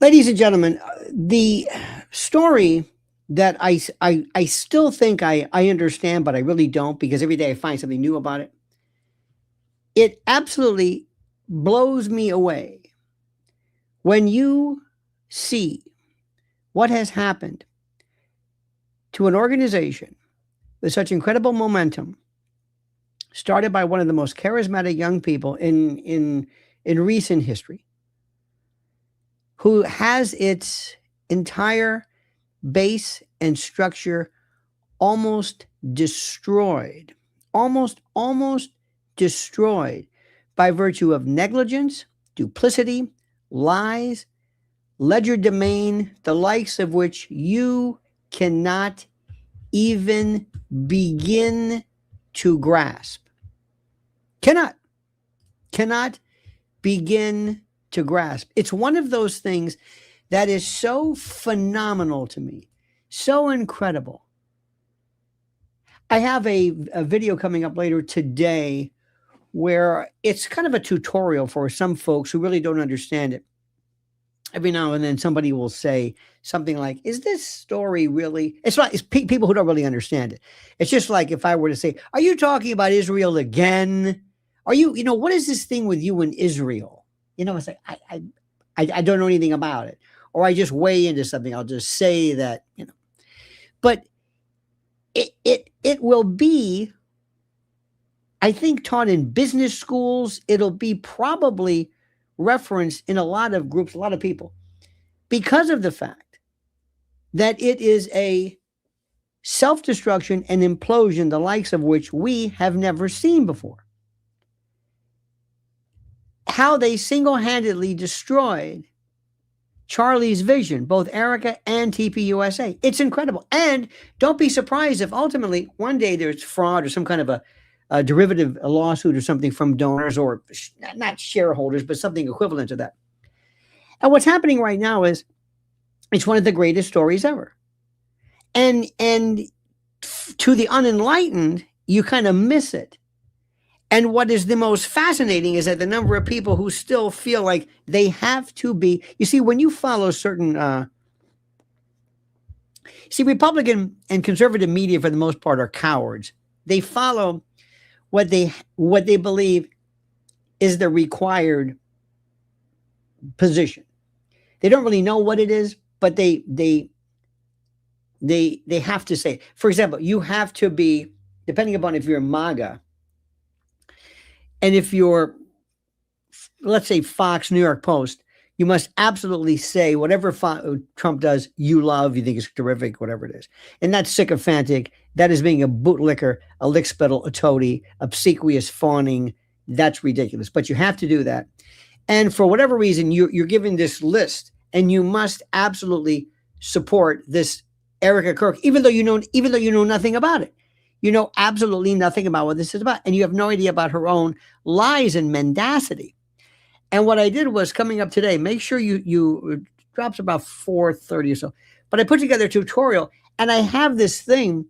Ladies and gentlemen, the story that I still think I understand, but I really don't because every day I find something new about it. It absolutely blows me away when you see what has happened to an organization with such incredible momentum, started by one of the most charismatic young people in recent history, who has its entire base and structure almost destroyed, almost destroyed by virtue of negligence, duplicity, lies, legerdemain, the likes of which you cannot even begin to grasp. Cannot, cannot begin to grasp. It's one of those things that is so phenomenal to me, so incredible. I have a video coming up later today where it's kind of a tutorial for some folks who really don't understand it. Every now and then somebody will say something like, is this story really? It's not, it's people who don't really understand it. It's just like if I were to say, are you talking about Israel again? Are you, what is this thing with you and Israel? It's like, I don't know anything about it. Or I just weigh into something. I'll just say that. But it will be, I think, taught in business schools. It'll be probably referenced in a lot of groups, a lot of people, because of the fact that it is a self-destruction and implosion, the likes of which we have never seen before. How they single-handedly destroyed Charlie's vision, both Erika and TPUSA. It's incredible. And don't be surprised if ultimately one day there's fraud or some kind of a derivative, a lawsuit or something from donors or not shareholders, but something equivalent to that. And what's happening right now is it's one of the greatest stories ever. And to the unenlightened, you kind of miss it. And what is the most fascinating is that the number of people who still feel like they have to be, you see, when you follow certain, Republican and conservative media for the most part are cowards. They follow what they believe is the required position. They don't really know what it is, but they have to say it. For example, you have to be, depending upon if you're MAGA, and if you're, let's say, Fox, New York Post, you must absolutely say whatever Trump does, you love, you think is terrific, whatever it is. And that's sycophantic. That is being a bootlicker, a lickspittle, a toady, obsequious fawning. That's ridiculous. But you have to do that. And for whatever reason, you're given this list, and you must absolutely support this Erika Kirk, even though you know nothing about it. You know absolutely nothing about what this is about, and you have no idea about her own lies and mendacity. And what I did was, coming up today, make sure you it drops about 4:30 or so. But I put together a tutorial, and I have this thing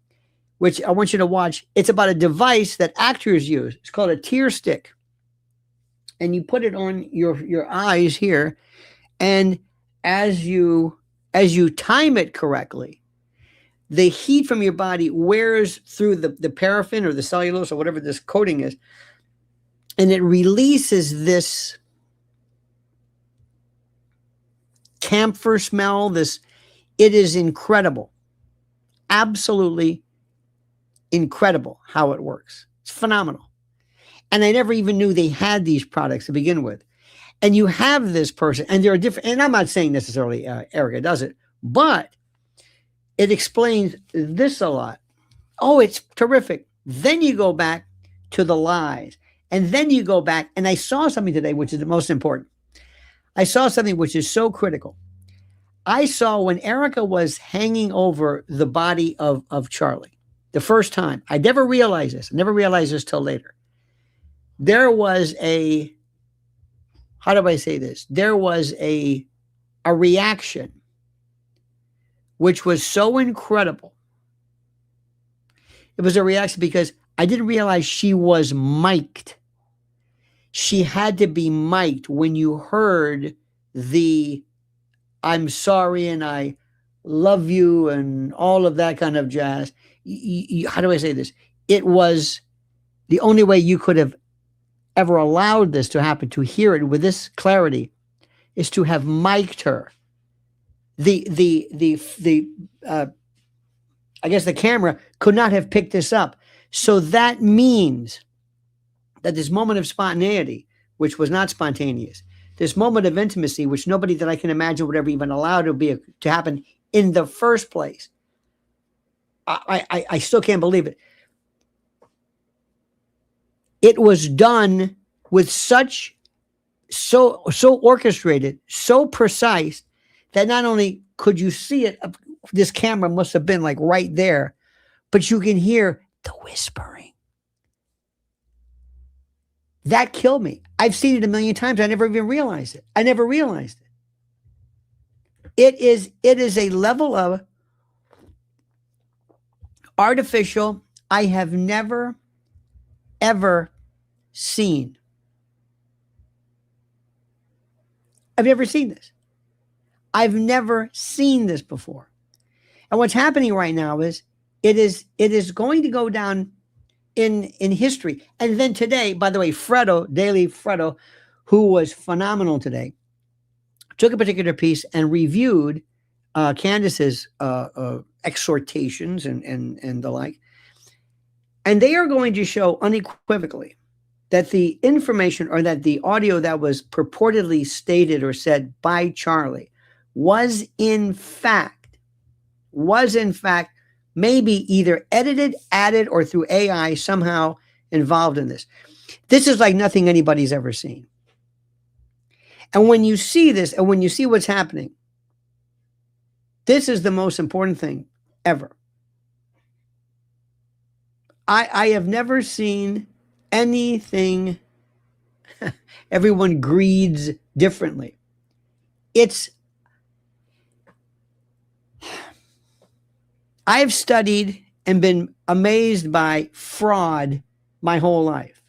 which I want you to watch. It's about a device that actors use. It's called a tear stick, and you put it on your eyes here, and as you time it correctly, the heat from your body wears through the paraffin or the cellulose or whatever this coating is, and it releases this camphor smell. It is incredible, absolutely incredible how it works. It's phenomenal. And I never even knew they had these products to begin with. And you have this person, and there are different, and I'm not saying necessarily Erika does it, but it explains this a lot. Oh, it's terrific. Then you go back to the lies. And then you go back, and I saw something today, which is the most important. I saw something which is so critical. I saw when Erika was hanging over the body of Charlie, the first time. I never realized this. I never realized this till later. There was how do I say this? There was a reaction which was so incredible. It was a reaction because I didn't realize she was mic'd. She had to be mic'd when you heard the I'm sorry and I love you and all of that kind of jazz. How do I say this? It was the only way you could have ever allowed this to happen, to hear it with this clarity, is to have mic'd her. I guess the camera could not have picked this up. So that means that this moment of spontaneity, which was not spontaneous, this moment of intimacy, which nobody that I can imagine would ever even allow to happen in the first place, I still can't believe it. It was done with so orchestrated, so precise, that not only could you see it, this camera must have been like right there, but you can hear the whispering. That killed me. I've seen it a million times. I never even realized it. I never realized it. It is a level of artificial I have never, ever seen. I've never seen this. I've never seen this before. And what's happening right now is it is going to go down in history. And then today, by the way, Daily Fredo, who was phenomenal today, took a particular piece and reviewed Candace's exhortations and the like. And they are going to show unequivocally that the information, or that the audio that was purportedly stated or said by Charlie was in fact maybe either edited, added, or through AI somehow involved in this. This is like nothing anybody's ever seen. And when you see this, and when you see what's happening, this is the most important thing ever. I have never seen anything. Everyone greeds differently. I've studied and been amazed by fraud my whole life.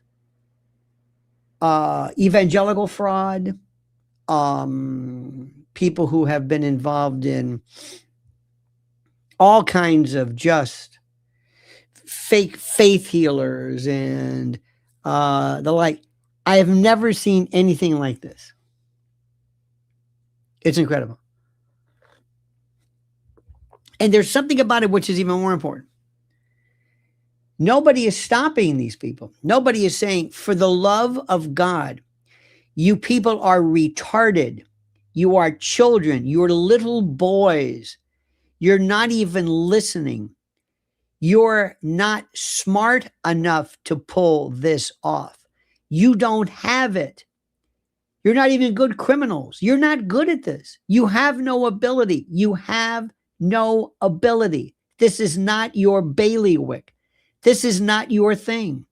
Evangelical fraud, people who have been involved in all kinds of just fake faith healers and the like. I have never seen anything like this. It's incredible. And there's something about it which is even more important. Nobody is stopping these people. Nobody is saying, for the love of God, you people are retarded. You are children. You're little boys. You're not even listening. You're not smart enough to pull this off. You don't have it. You're not even good criminals. You're not good at this. You have no ability. You have no ability. This is not your bailiwick. This is not your thing.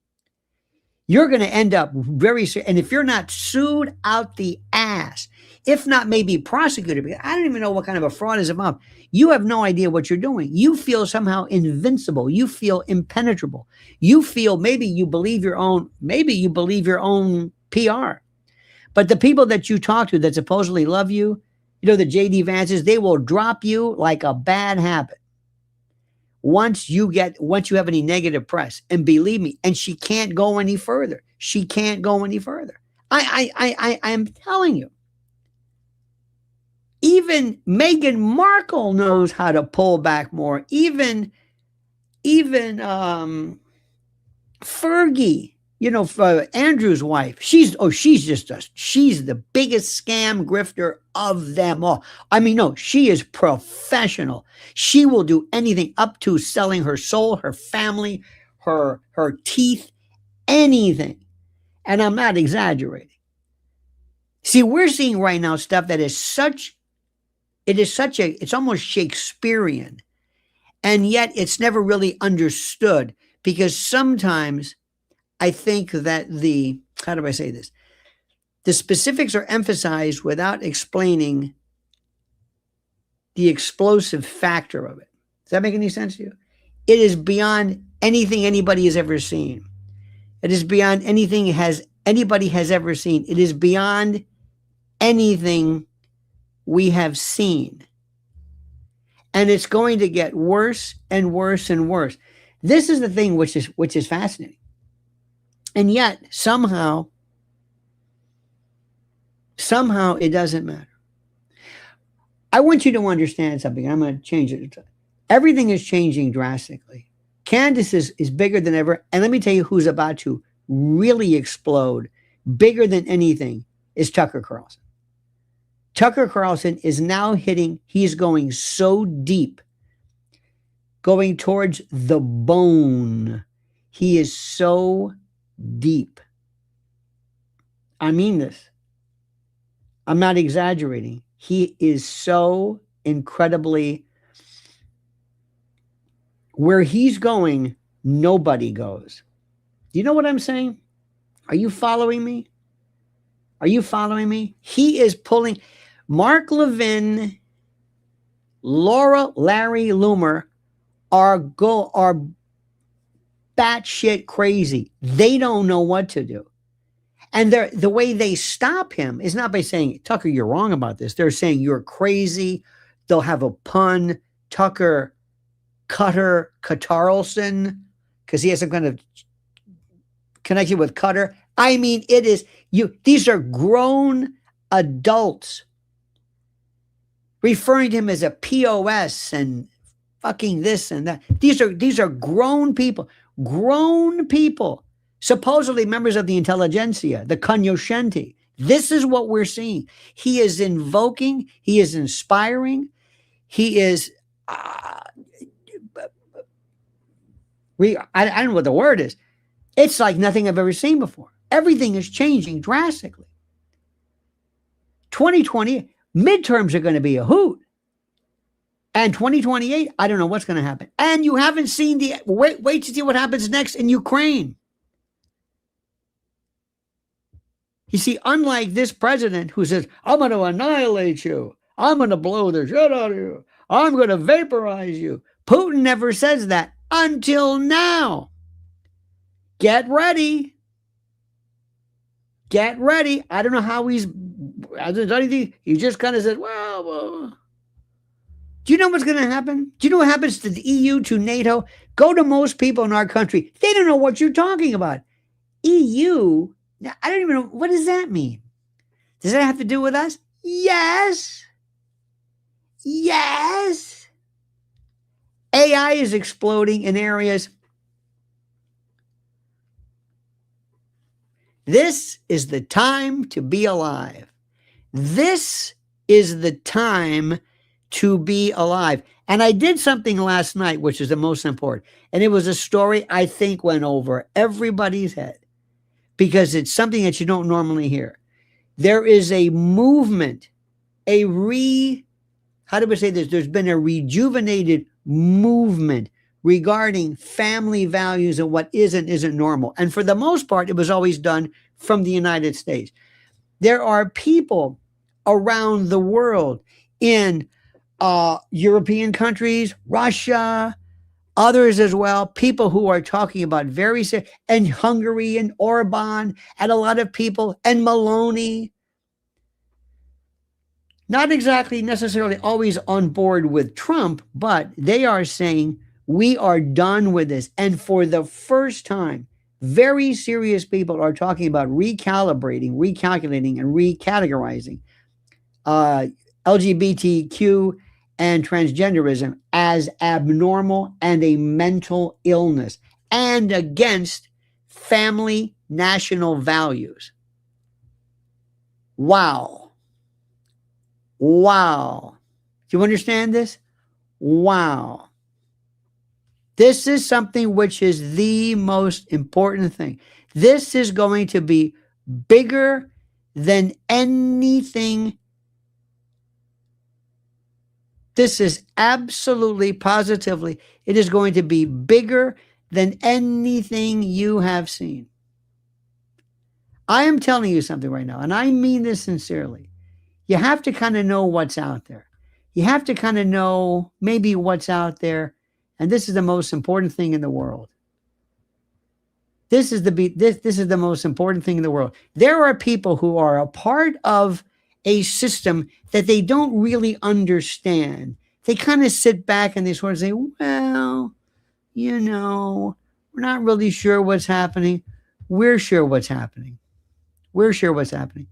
You're going to end up very soon. And if you're not sued out the ass, if not maybe prosecuted, because I don't even know what kind of a fraud is involved, you have no idea what you're doing. You feel somehow invincible. You feel impenetrable. You feel maybe you believe your own PR. But the people that you talk to that supposedly love you, you know, the J.D. Vances, they will drop you like a bad habit once you have any negative press. And believe me, and she can't go any further. She can't go any further. I'm telling you. Even Meghan Markle knows how to pull back more. Even Fergie, you know, Andrew's wife, she's the biggest scam grifter of them all. I mean, no, she is professional. She will do anything, up to selling her soul, her family, her teeth, anything. And I'm not exaggerating. See, we're seeing right now stuff that is it's almost Shakespearean. And yet it's never really understood, because sometimes I think that how do I say this? The specifics are emphasized without explaining the explosive factor of it. Does that make any sense to you? It is beyond anything anybody has ever seen. It is beyond anything anybody has ever seen. It is beyond anything we have seen. And it's going to get worse and worse and worse. This is the thing which is fascinating. And yet, somehow it doesn't matter. I want you to understand something. I'm going to change it. Everything is changing drastically. Candace is bigger than ever. And let me tell you who's about to really explode, bigger than anything, is Tucker Carlson. Tucker Carlson is now he's going so deep, going towards the bone. He is so deep. I mean this. I'm not exaggerating. He is so incredibly, where he's going, nobody goes. Do you know what I'm saying? Are you following me? Are you following me? He is pulling. Mark Levin, Larry Loomer are batshit crazy. They don't know what to do. And the way they stop him is not by saying, Tucker, you're wrong about this. They're saying you're crazy. They'll have a pun. Tucker Carlson, because he has some kind of connection with Cutter. I mean, it is these are grown adults referring to him as a POS and fucking this and that. These are grown people, supposedly members of the intelligentsia, the cognoscenti. This is what we're seeing. He is invoking, he is inspiring, he is, I don't know what the word is. It's like nothing I've ever seen before. Everything is changing drastically. 2020, midterms are going to be a hoot. And 2028, I don't know what's going to happen. And you haven't seen wait to see what happens next in Ukraine. You see, unlike this president who says, I'm going to annihilate you. I'm going to blow the shit out of you. I'm going to vaporize you. Putin never says that until now. Get ready. Get ready. I don't know how hasn't done anything. He just kind of said, well. Do you know what's going to happen? Do you know what happens to the EU, to NATO? Go to most people in our country. They don't know what you're talking about. EU? I don't even know. What does that mean? Does that have to do with us? Yes. Yes. AI is exploding in areas. This is the time to be alive. This is the time to be alive. And I did something last night, which is the most important. And it was a story I think went over everybody's head because it's something that you don't normally hear. There is a movement, how do we say this? There's been a rejuvenated movement regarding family values and what is and isn't normal. And for the most part, it was always done from the United States. There are people around the world in European countries, Russia, others as well, people who are talking about and Hungary and Orban and a lot of people and Maloney. Not exactly necessarily always on board with Trump, but they are saying we are done with this. And for the first time, very serious people are talking about recalibrating, recalculating, and recategorizing LGBTQ and transgenderism as abnormal and a mental illness and against family national values. Wow. Wow. Do you understand this? Wow. This is something which is the most important thing. This is going to be bigger than anything. This is absolutely, positively, it is going to be bigger than anything you have seen. I am telling you something right now, and I mean this sincerely. You have to kind of know what's out there. You have to kind of know maybe what's out there. And this is the most important thing in the world. This is the most important thing in the world. There are people who are a part of a system that they don't really understand. They kind of sit back and they sort of say, well, you know, we're not really sure what's happening. We're sure what's happening. We're sure what's happening.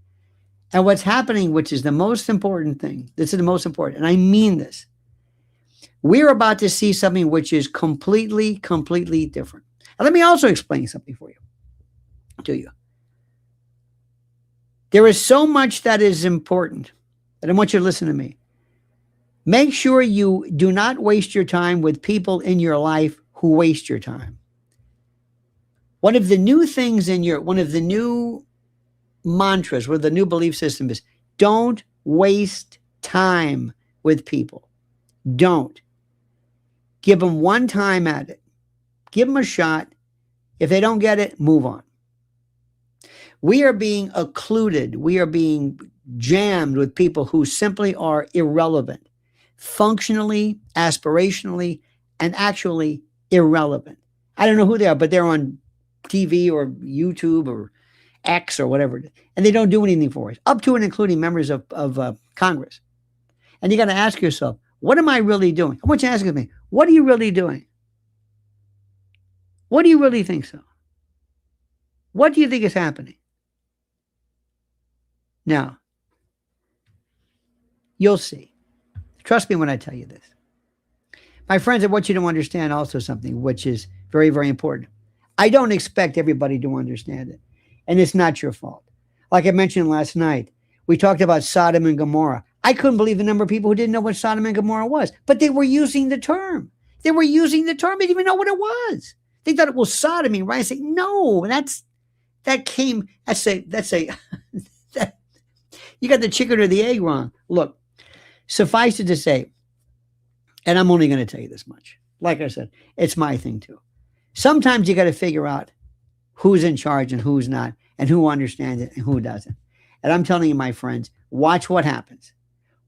And what's happening, which is the most important thing, this is the most important, and I mean this. We're about to see something which is completely, completely different. And let me also explain something for you, to you. There is so much that is important, and I want you to listen to me. Make sure you do not waste your time with people in your life who waste your time. One of the new things one of the new mantras, where the new belief system is, don't waste time with people. Don't. Give them one time at it. Give them a shot. If they don't get it, move on. We are being occluded. We are being jammed with people who simply are irrelevant, functionally, aspirationally, and actually irrelevant. I don't know who they are, but they're on TV or YouTube or X or whatever, and they don't do anything for us, up to and including members of Congress. And you got to ask yourself, what am I really doing? I want you to ask me, what are you really doing? What do you really think so? What do you think is happening? Now, you'll see. Trust me when I tell you this. My friends, I want you to understand also something which is very, very important. I don't expect everybody to understand it. And it's not your fault. Like I mentioned last night, we talked about Sodom and Gomorrah. I couldn't believe the number of people who didn't know what Sodom and Gomorrah was, but they were using the term. They were using the term. They didn't even know what it was. They thought it was sodomy, right? I say, no, that you got the chicken or the egg wrong. Look, suffice it to say, and I'm only going to tell you this much. Like I said, it's my thing too. Sometimes you got to figure out who's in charge and who's not, and who understands it and who doesn't. And I'm telling you, my friends, watch what happens.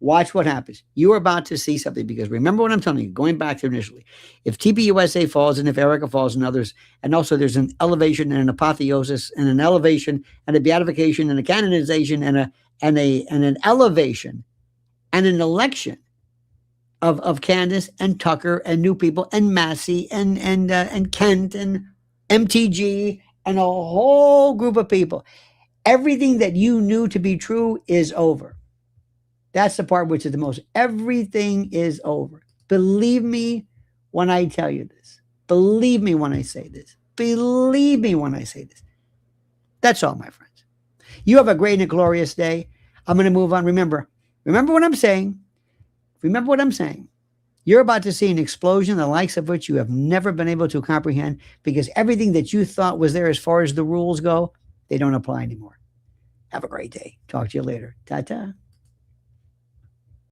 Watch what happens. You're about to see something, because remember what I'm telling you, going back to initially, if TPUSA falls and if Erika falls and others, and also there's an elevation and an apotheosis and an elevation and a beatification and a canonization and an elevation and an election of Candace and Tucker and new people and Massey and Kent and MTG and a whole group of people. Everything that you knew to be true is over. That's the part which is the most. Everything is over. Believe me when I tell you this. Believe me when I say this. Believe me when I say this. That's all, my friends. You have a great and a glorious day. I'm going to move on. Remember what I'm saying. Remember what I'm saying. You're about to see an explosion, the likes of which you have never been able to comprehend, because everything that you thought was there as far as the rules go, they don't apply anymore. Have a great day. Talk to you later. Ta-ta.